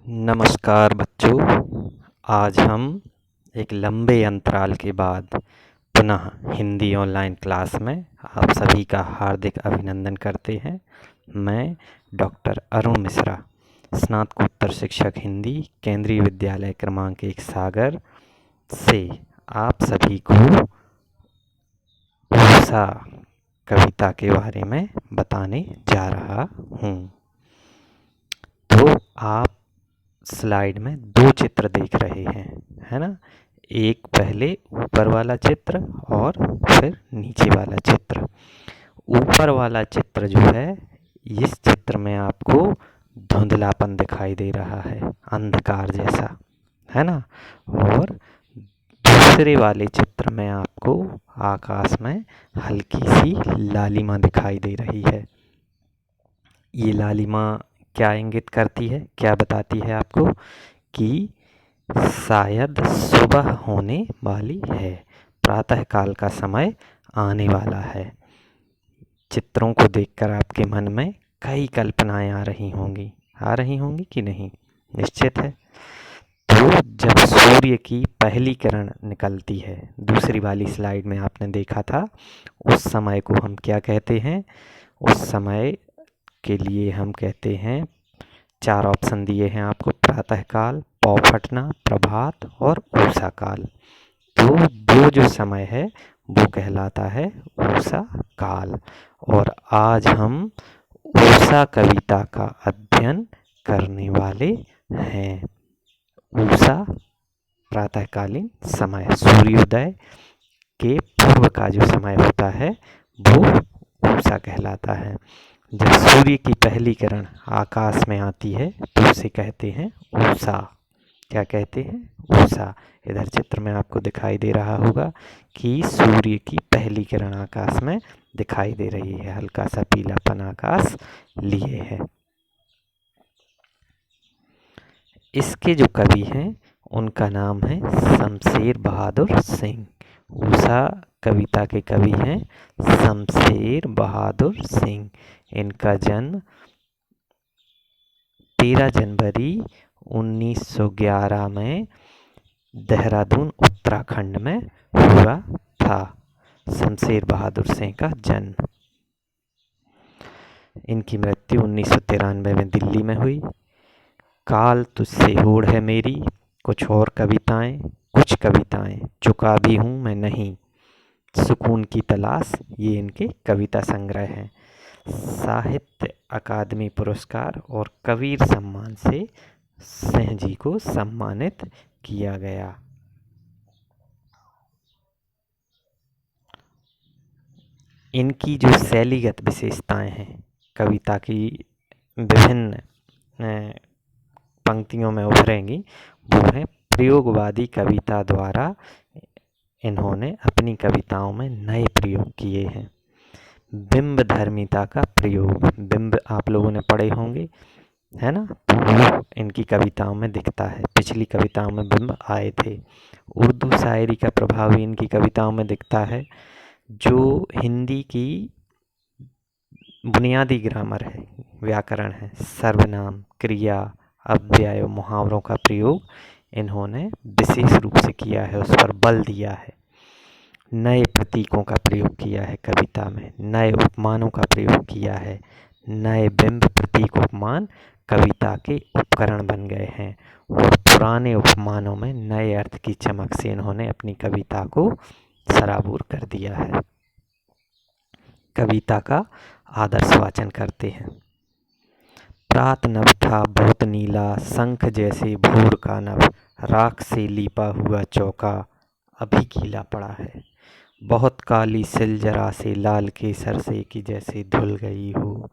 नमस्कार बच्चों। आज हम एक लंबे अंतराल के बाद पुनः हिंदी ऑनलाइन क्लास में आप सभी का हार्दिक अभिनंदन करते हैं। मैं डॉक्टर अरुण मिश्रा, स्नातकोत्तर शिक्षक हिंदी, केंद्रीय विद्यालय क्रमांक 1 सागर से आप सभी को उषा कविता के बारे में बताने जा रहा हूँ। तो आप स्लाइड में दो चित्र देख रहे हैं, है ना। एक पहले ऊपर वाला चित्र और फिर नीचे वाला चित्र। ऊपर वाला चित्र जो है, इस चित्र में आपको धुंधलापन दिखाई दे रहा है, अंधकार जैसा, है ना। और दूसरे वाले चित्र में आपको आकाश में हल्की सी लालिमा दिखाई दे रही है। ये लालिमा क्या इंगित करती है, क्या बताती है आपको कि शायद सुबह होने वाली है, प्रातःकाल का समय आने वाला है। चित्रों को देखकर आपके मन में कई कल्पनाएं आ रही होंगी कि नहीं? निश्चित है। तो जब सूर्य की पहली किरण निकलती है, दूसरी वाली स्लाइड में आपने देखा था, उस समय को हम क्या कहते हैं? उस समय के लिए हम कहते हैं, 4 ऑप्शन दिए हैं आपको, प्रातःकाल, पौ फटना, प्रभात और उषा काल। तो वो जो समय है वो कहलाता है उषा काल। और आज हम उषा कविता का अध्ययन करने वाले हैं। उषा प्रातःकालीन समय, सूर्योदय के पूर्व का जो समय होता है वो उषा कहलाता है। जब सूर्य की पहली किरण आकाश में आती है तो उसे कहते हैं उषा। क्या कहते हैं? उषा। इधर चित्र में आपको दिखाई दे रहा होगा कि सूर्य की पहली किरण आकाश में दिखाई दे रही है, हल्का सा पीलापन आकाश लिए है। इसके जो कवि हैं उनका नाम है शमशेर बहादुर सिंह। उषा कविता के कवि हैं शमशेर बहादुर सिंह। इनका जन्म 13 जनवरी 1911 में देहरादून उत्तराखंड में हुआ था। शमशेर बहादुर सिंह का जन्म। इनकी मृत्यु 1993 में दिल्ली में हुई। काल तुझसे होड़ है मेरी, कुछ कविताएं चुका भी हूँ मैं नहीं, सुकून की तलाश, ये इनके कविता संग्रह हैं। साहित्य अकादमी पुरस्कार और कबीर सम्मान से सिंह जी को सम्मानित किया गया। इनकी जो शैलीगत विशेषताएं हैं, कविता की विभिन्न पंक्तियों में उभरेंगी, वो है प्रयोगवादी कविता द्वारा इन्होंने अपनी कविताओं में नए प्रयोग किए हैं। बिंब धर्मिता का प्रयोग, बिंब आप लोगों ने पढ़े होंगे, है ना। तो वो इनकी कविताओं में दिखता है। पिछली कविताओं में बिंब आए थे। उर्दू शायरी का प्रभाव भी इनकी कविताओं में दिखता है। जो हिंदी की बुनियादी ग्रामर है, व्याकरण है, सर्वनाम, क्रिया, अव्यय, मुहावरों का प्रयोग इन्होंने विशेष रूप से किया है, उस पर बल दिया है। नए प्रतीकों का प्रयोग किया है कविता में, नए उपमानों का प्रयोग किया है। नए बिंब, प्रतीक, उपमान कविता के उपकरण बन गए हैं और पुराने उपमानों में नए अर्थ की चमक से इन्होंने अपनी कविता को सराबोर कर दिया है। कविता का आदर्श वाचन करते हैं। प्रात नभ था बहुत नीला, शंख जैसे भोर का नभ, राख से लीपा हुआ चौका अभी गीला पड़ा है। बहुत काली सिल जरा से लाल केसर से कि जैसे धुल गई हो,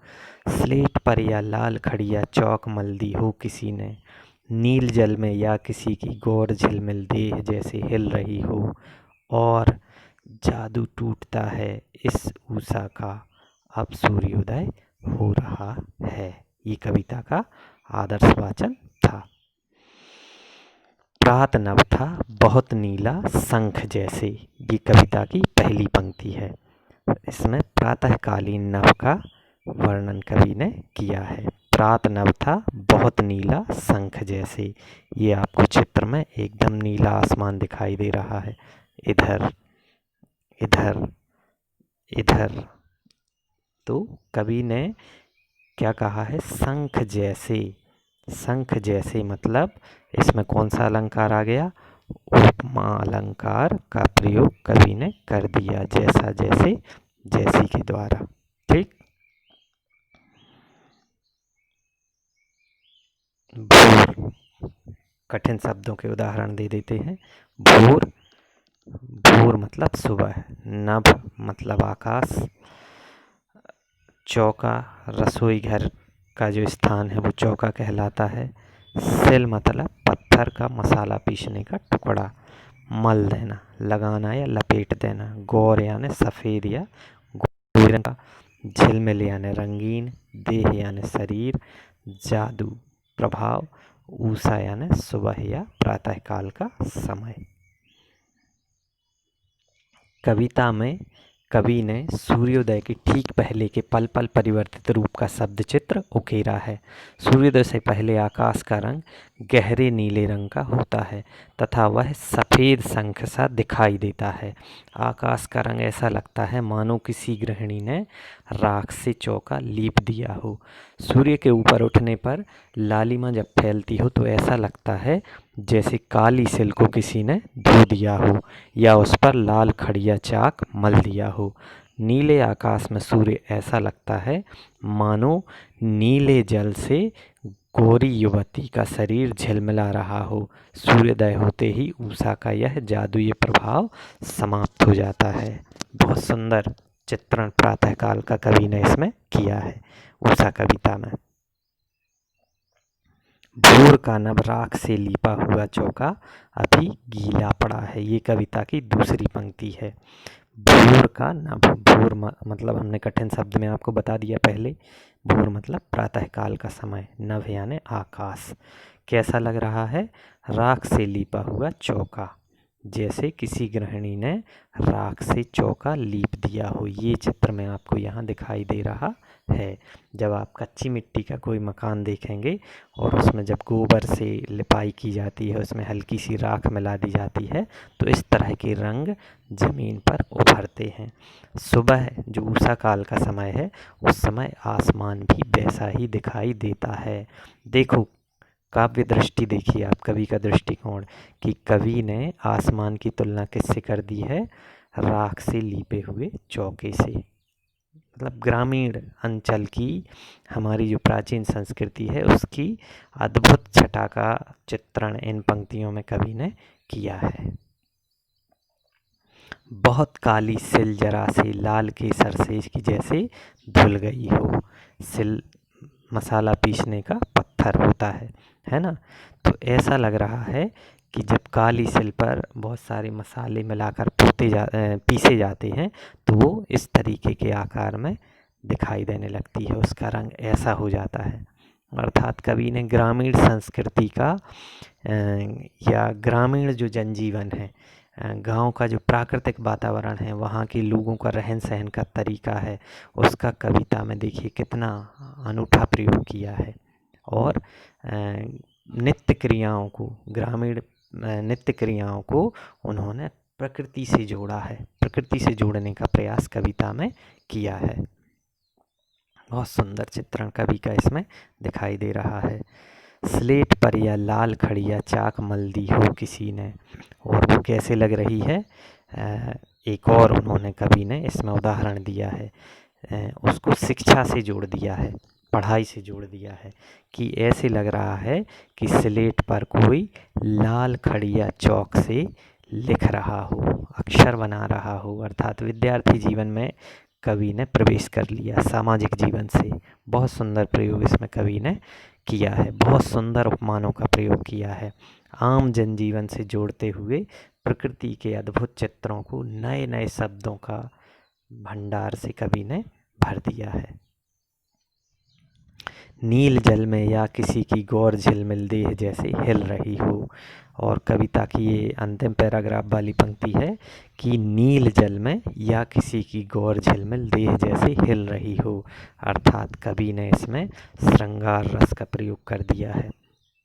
स्लेट पर या लाल खड़िया चौक मल दी हो किसी ने, नील जल में या किसी की गौर झिलमिल देह जैसे हिल रही हो, और जादू टूटता है इस उषा का, अब सूर्योदय हो रहा है। ये कविता का आदर्श वाचन था। प्रात नभ था बहुत नीला शंख जैसे, ये कविता की पहली पंक्ति है। इसमें प्रातःकालीन नभ का वर्णन कवि ने किया है। प्रात नभ था बहुत नीला शंख जैसे। ये आपको चित्र में एकदम नीला आसमान दिखाई दे रहा है। इधर इधर इधर। तो कवि ने क्या कहा है? शंख जैसे। शंख जैसे मतलब इसमें कौन सा अलंकार आ गया? उपमा अलंकार का प्रयोग कवि ने कर दिया, जैसा जैसे जैसी के द्वारा। ठीक। भूर, कठिन शब्दों के उदाहरण दे देते हैं। भूर, भूर मतलब सुबह। नभ मतलब आकाश। चौका, रसोई घर का जो स्थान है वो चौका कहलाता है। सिल मतलब पत्थर का मसाला पीसने का टुकड़ा। मल देना, लगाना या लपेट देना। गौर यानी सफ़ेद या गोरे रंग का। झिलमिल यानी रंगीन। देह यानी शरीर। जादू, प्रभाव। ऊषा यानी सुबह या प्रातःकाल का समय। कविता में कवि ने सूर्योदय के ठीक पहले के पल पल परिवर्तित रूप का शब्द चित्र उकेरा है। सूर्योदय से पहले आकाश का रंग गहरे नीले रंग का होता है तथा वह सफ़ेद शंख सा दिखाई देता है। आकाश का रंग ऐसा लगता है मानो किसी गृहिणी ने राख से चौका लीप दिया हो। सूर्य के ऊपर उठने पर लालिमा जब फैलती हो तो ऐसा लगता है जैसे काली सिल को किसी ने धो दिया हो या उस पर लाल खड़िया चाक मल दिया हो। नीले आकाश में सूर्य ऐसा लगता है मानो नीले जल से गोरी युवती का शरीर झिलमिला रहा हो। सूर्योदय होते ही उषा का यह जादुई प्रभाव समाप्त हो जाता है। बहुत सुंदर चित्रण प्रातःकाल का कवि ने इसमें किया है उषा कविता में। भोर का नभ राख से लीपा हुआ चौका अभी गीला पड़ा है। ये कविता की दूसरी पंक्ति है। भोर का नभ, भोर मतलब हमने कठिन शब्द में आपको बता दिया पहले। भोर मतलब प्रातःकाल का समय। नभ यानी आकाश। कैसा लग रहा है? राख से लीपा हुआ चौका, जैसे किसी गृहिणी ने राख से चौका लीप दिया हो। ये चित्र में आपको यहाँ दिखाई दे रहा है। जब आप कच्ची मिट्टी का कोई मकान देखेंगे और उसमें जब गोबर से लिपाई की जाती है, उसमें हल्की सी राख मिला दी जाती है तो इस तरह के रंग ज़मीन पर उभरते हैं। सुबह जो उषा काल का समय है उस समय आसमान भी वैसा ही दिखाई देता है। देखो, काव्य दृष्टि देखिए आप, कवि का दृष्टिकोण कि कवि ने आसमान की तुलना किससे कर दी है? राख से लीपे हुए चौके से। मतलब ग्रामीण अंचल की हमारी जो प्राचीन संस्कृति है उसकी अद्भुत छटा का चित्रण इन पंक्तियों में कवि ने किया है। बहुत काली सिल जरा से लाल केसर से की जैसे धुल गई हो। सिल मसाला पीसने का पत्थर होता है ना। तो ऐसा लग रहा है कि जब काली सिल पर बहुत सारे मसाले मिलाकर पीसे जाते हैं तो वो इस तरीके के आकार में दिखाई देने लगती है, उसका रंग ऐसा हो जाता है। अर्थात कवि ने ग्रामीण संस्कृति का या ग्रामीण जो जनजीवन है, गांव का जो प्राकृतिक वातावरण है, वहाँ के लोगों का रहन सहन का तरीका है, उसका कविता में देखिए कितना अनूठा प्रयोग किया है। और नित्य क्रियाओं को, ग्रामीण नित्य क्रियाओं को उन्होंने प्रकृति से जोड़ा है, प्रकृति से जोड़ने का प्रयास कविता में किया है। बहुत सुंदर चित्रण कवि का इसमें दिखाई दे रहा है। स्लेट पर या लाल खड़िया चाक मल दी हो किसी ने, और वो कैसे लग रही है? एक और उन्होंने कवि ने इसमें उदाहरण दिया है, उसको शिक्षा से जोड़ दिया है, पढ़ाई से जोड़ दिया है कि ऐसे लग रहा है कि स्लेट पर कोई लाल खड़िया चौक से लिख रहा हो, अक्षर बना रहा हो। अर्थात विद्यार्थी जीवन में कवि ने प्रवेश कर लिया, सामाजिक जीवन से। बहुत सुंदर प्रयोग इसमें कवि ने किया है, बहुत सुंदर उपमानों का प्रयोग किया है। आम जनजीवन से जोड़ते हुए प्रकृति के अद्भुत चित्रों को नए नए शब्दों का भंडार से कवि ने भर दिया है। नील जल में या किसी की गौर झिलमिल देह जैसे हिल रही हो। और कविता की ये अंतिम पैराग्राफ वाली पंक्ति है कि नील जल में या किसी की गौर झिलमिल देह जैसे हिल रही हो। अर्थात कवि ने इसमें श्रृंगार रस का प्रयोग कर दिया है,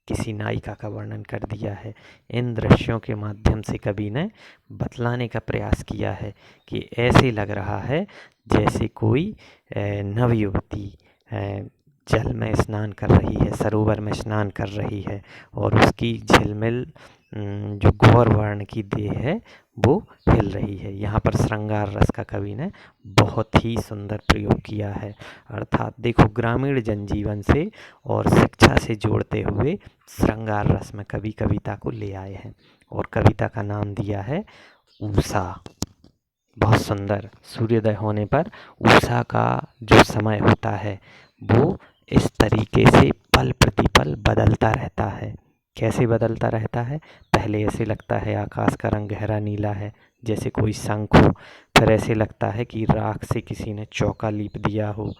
किसी नायिका का वर्णन कर दिया है। इन दृश्यों के माध्यम से कवि ने बतलाने का प्रयास किया है कि ऐसे लग रहा है जैसे कोई नवयुवती जल में स्नान कर रही है, सरोवर में स्नान कर रही है और उसकी झिलमिल जो गौर वर्ण की देह है वो हिल रही है। यहाँ पर श्रृंगार रस का कवि ने बहुत ही सुंदर प्रयोग किया है। अर्थात देखो, ग्रामीण जनजीवन से और शिक्षा से जोड़ते हुए श्रृंगार रस में कवि कविता को ले आए हैं और कविता का नाम दिया है उषा। बहुत सुंदर। सूर्योदय होने पर उषा का जो समय होता है वो इस तरीके से पल प्रतिपल बदलता रहता है। कैसे बदलता रहता है? पहले ऐसे लगता है आकाश का रंग गहरा नीला है जैसे कोई शंख हो, फिर ऐसे लगता है कि राख से किसी ने चौका लीप दिया हो,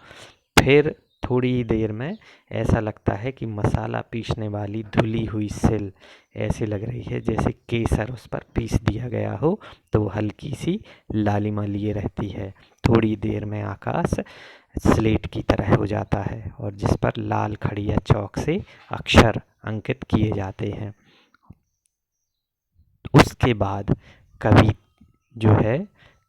फिर थोड़ी देर में ऐसा लगता है कि मसाला पीसने वाली धुली हुई सिल ऐसे लग रही है जैसे केसर उस पर पीस दिया गया हो, तो हल्की सी लालिमा लिए रहती है। थोड़ी देर में आकाश स्लेट की तरह हो जाता है और जिस पर लाल खड़िया चौक से अक्षर अंकित किए जाते हैं। उसके बाद कवि जो है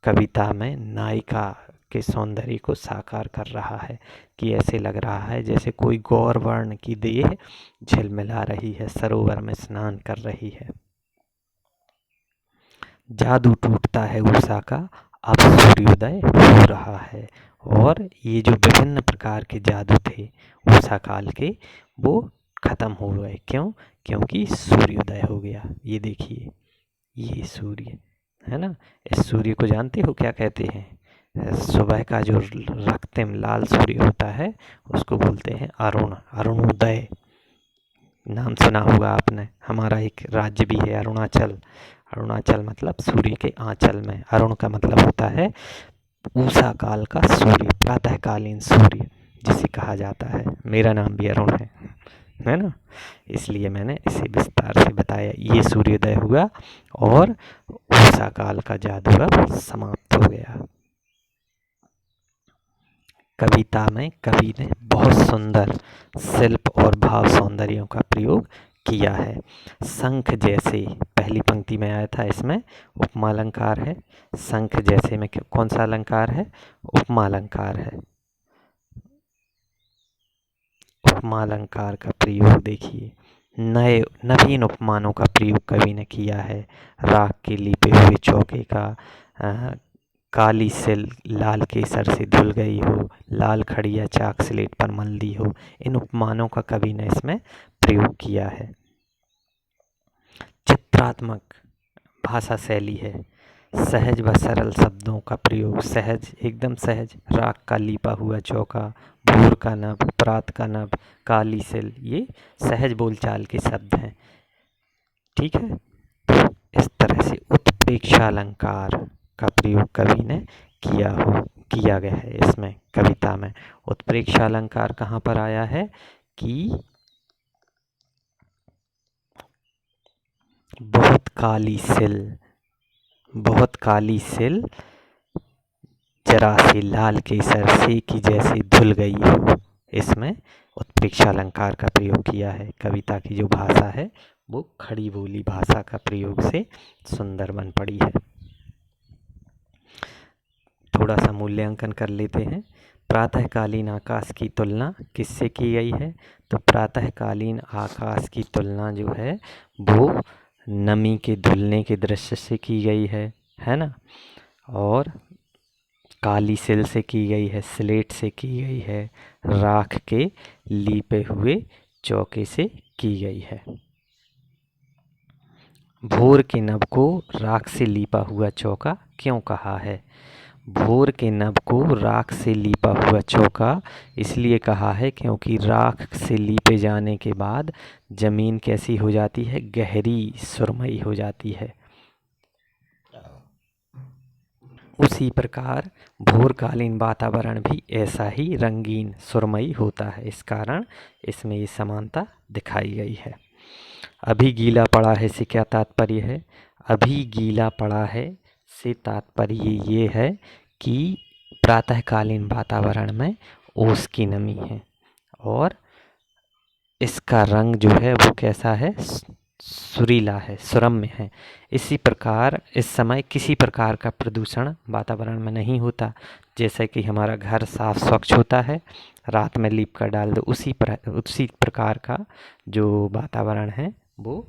कविता में नायिका के सौंदर्य को साकार कर रहा है कि ऐसे लग रहा है जैसे कोई गौर वर्ण की देह झिलमिला रही है, सरोवर में स्नान कर रही है। जादू टूटता है उषा का, अब सूर्योदय हो रहा है। और ये जो विभिन्न प्रकार के जादू थे उषा काल के, वो खत्म हो गए। क्यों? क्योंकि सूर्योदय हो गया। ये देखिए, ये सूर्य है ना, इस सूर्य को जानते हो क्या कहते हैं? सुबह का जो रक्तम लाल सूर्य होता है उसको बोलते हैं अरुण, अरुणोदय। नाम सुना होगा आपने। हमारा एक राज्य भी है अरुणाचल। अरुणाचल मतलब सूर्य के आंचल में। अरुण का मतलब होता है उषा काल का सूर्य, प्रातःकालीन सूर्य जिसे कहा जाता है। मेरा नाम भी अरुण है ना, इसलिए मैंने इसे विस्तार से बताया। ये सूर्योदय हुआ और उषा काल का जादू अब समाप्त हो गया। कविता में कवि ने बहुत सुंदर शिल्प और भाव सौंदर्यों का प्रयोग किया है। शंख जैसे पहली पंक्ति में आया था, इसमें उपमा अलंकार है। शंख जैसे में कौन सा अलंकार है? उपमा अलंकार है। उपमा अलंकार का प्रयोग देखिए, नए नवीन उपमानों का प्रयोग कवि ने किया है। राख के लिपे हुए चौके का काली सिल लाल केसर से धुल गई हो, लाल खड़िया चाक स्लेट पर मल दी हो, इन उपमानों का कवि ने इसमें प्रयोग किया है। चित्रात्मक भाषा शैली है। सहज व सरल शब्दों का प्रयोग, सहज, एकदम सहज। राख का लिपा हुआ चौका, भूर का नभ, प्रात का नभ, काली सिल, ये सहज बोलचाल के शब्द हैं। ठीक है, तो इस तरह से उत्प्रेक्षा अलंकार का प्रयोग कवि ने किया गया है इसमें कविता में। उत्प्रेक्षा अलंकार कहाँ पर आया है कि बहुत काली सिल जरा सी लाल केसर से की जैसे धुल गई हो, इसमें उत्प्रेक्षा अलंकार का प्रयोग किया है। कविता की जो भाषा है वो खड़ी बोली भाषा का प्रयोग से सुंदर बन पड़ी है। थोड़ा सा मूल्यांकन कर लेते हैं। प्रातःकालीन आकाश की तुलना किससे की गई है? तो प्रातःकालीन आकाश की तुलना जो है वो नमी के धुलने के दृश्य से की गई है ना, और काली सिल से की गई है, स्लेट से की गई है, राख के लीपे हुए चौके से की गई है। भोर के नभ को राख से लीपा हुआ चौका क्यों कहा है? भोर के नभ को राख से लीपा हुआ चौका इसलिए कहा है क्योंकि राख से लीपे जाने के बाद जमीन कैसी हो जाती है? गहरी सुरमई हो जाती है। उसी प्रकार भोरकालीन वातावरण भी ऐसा ही रंगीन सुरमई होता है। इस कारण इसमें ये समानता दिखाई गई है। अभी गीला पड़ा है से क्या तात्पर्य है? अभी गीला पड़ा है से तात्पर्य ये है कि प्रातःकालीन वातावरण में ओस की नमी है और इसका रंग जो है वो कैसा है? सुरीला है, सुरम्य है। इसी प्रकार इस समय किसी प्रकार का प्रदूषण वातावरण में नहीं होता। जैसे कि हमारा घर साफ स्वच्छ होता है, रात में लीप कर डाल दो, उसी प्रकार का जो वातावरण है वो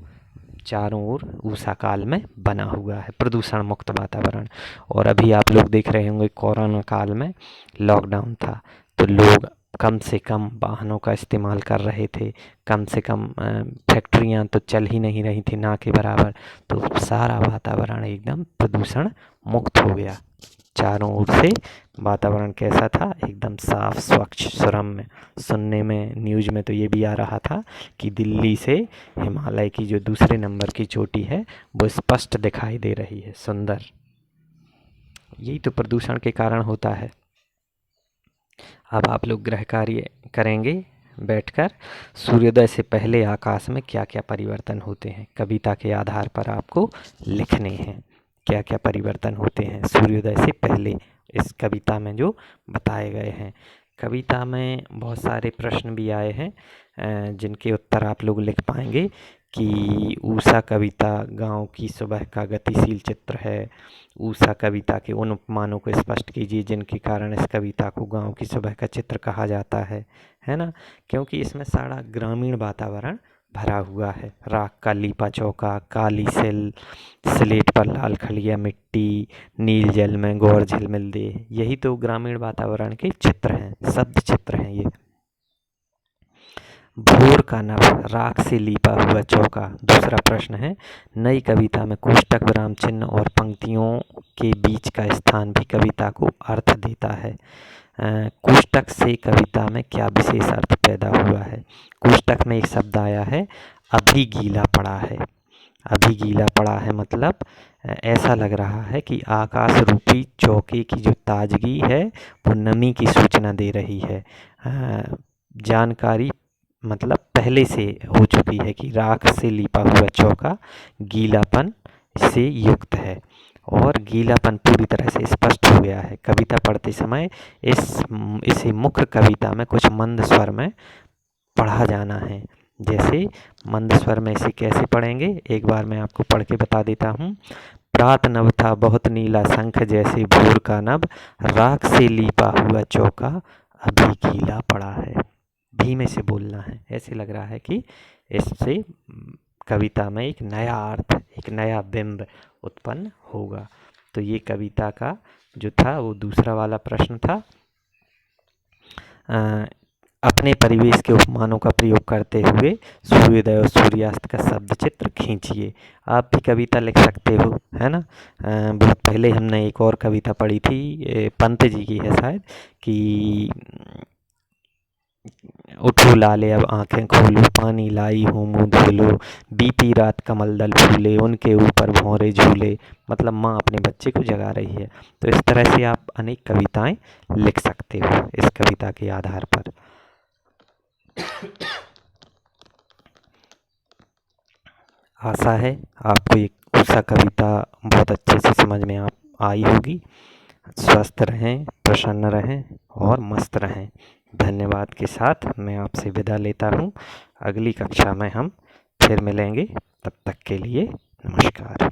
चारों ओर उषा काल में बना हुआ है, प्रदूषण मुक्त वातावरण। और अभी आप लोग देख रहे होंगे कोरोना काल में लॉकडाउन था, तो लोग कम से कम वाहनों का इस्तेमाल कर रहे थे, कम से कम फैक्ट्रियां तो चल ही नहीं रही थी ना के बराबर, तो सारा वातावरण एकदम प्रदूषण मुक्त हो गया। चारों ओर से वातावरण कैसा था? एकदम साफ स्वच्छ सुरम्य। सुनने में न्यूज़ में तो ये भी आ रहा था कि दिल्ली से हिमालय की जो दूसरे नंबर की चोटी है वो स्पष्ट दिखाई दे रही है, सुंदर। यही तो प्रदूषण के कारण होता है। अब आप लोग गृह कार्य करेंगे बैठकर। सूर्योदय से पहले आकाश में क्या क्या परिवर्तन होते हैं, कविता के आधार पर आपको लिखने हैं। क्या क्या परिवर्तन होते हैं सूर्योदय से पहले, इस कविता में जो बताए गए हैं। कविता में बहुत सारे प्रश्न भी आए हैं जिनके उत्तर आप लोग लिख पाएंगे कि ऊषा कविता गांव की सुबह का गतिशील चित्र है। ऊषा कविता के उन उपमानों को स्पष्ट कीजिए जिनके कारण इस कविता को गांव की सुबह का चित्र कहा जाता है ना? क्योंकि इसमें सारा ग्रामीण वातावरण भरा हुआ है। राख का लीपा चौका, काली स्लेट पर लाल खलिया मिट्टी, नील जल में गौर झिलमिल दे, यही तो ग्रामीण वातावरण के चित्र हैं, शब्द चित्र हैं ये। भोर का नभ, राख से लीपा हुआ चौका। दूसरा प्रश्न है, नई कविता में कोष्टक, विराम चिन्ह और पंक्तियों के बीच का स्थान भी कविता को अर्थ देता है। कोष्टक से कविता में क्या विशेष अर्थ पैदा हुआ है? कोष्टक में एक शब्द आया है, अभी गीला पड़ा है। अभी गीला पड़ा है मतलब ऐसा लग रहा है कि आकाश रूपी चौके की जो ताजगी है वो नमी की सूचना दे रही है। जानकारी मतलब पहले से हो चुकी है कि राख से लिपा हुआ चौका गीलापन से युक्त है और गीलापन पूरी तरह से स्पष्ट हो गया है। कविता पढ़ते समय इसे मुख्य कविता में कुछ मंद स्वर में पढ़ा जाना है। जैसे मंद स्वर में इसे कैसे पढ़ेंगे, एक बार मैं आपको पढ़ के बता देता हूँ। प्रात नभ था बहुत नीला, शंख जैसे भोर का नभ, राख से लीपा हुआ चौका अभी गीला पड़ा है। धीमे से बोलना है, ऐसे लग रहा है कि इससे कविता में एक नया अर्थ, एक नया बिंब उत्पन्न होगा। तो ये कविता का जो था वो दूसरा वाला प्रश्न था। अपने परिवेश के उपमानों का प्रयोग करते हुए सूर्योदय और सूर्यास्त का शब्द चित्र खींचिए। आप भी कविता लिख सकते हो, है ना? बहुत पहले हमने एक और कविता पढ़ी थी, पंत जी की है शायद, कि उठो लाले अब आंखें खोलो, पानी लाई हूँ मुँह धो लो, बीती रात कमल दल फूले, उनके ऊपर भौरे झूले। मतलब माँ अपने बच्चे को जगा रही है। तो इस तरह से आप अनेक कविताएं लिख सकते हो इस कविता के आधार पर। आशा है आपको ये ऊषा कविता बहुत अच्छे से समझ में आई होगी। स्वस्थ रहें, प्रसन्न रहें और मस्त रहें। धन्यवाद के साथ मैं आपसे विदा लेता हूँ। अगली कक्षा में हम फिर मिलेंगे, तब तक के लिए नमस्कार।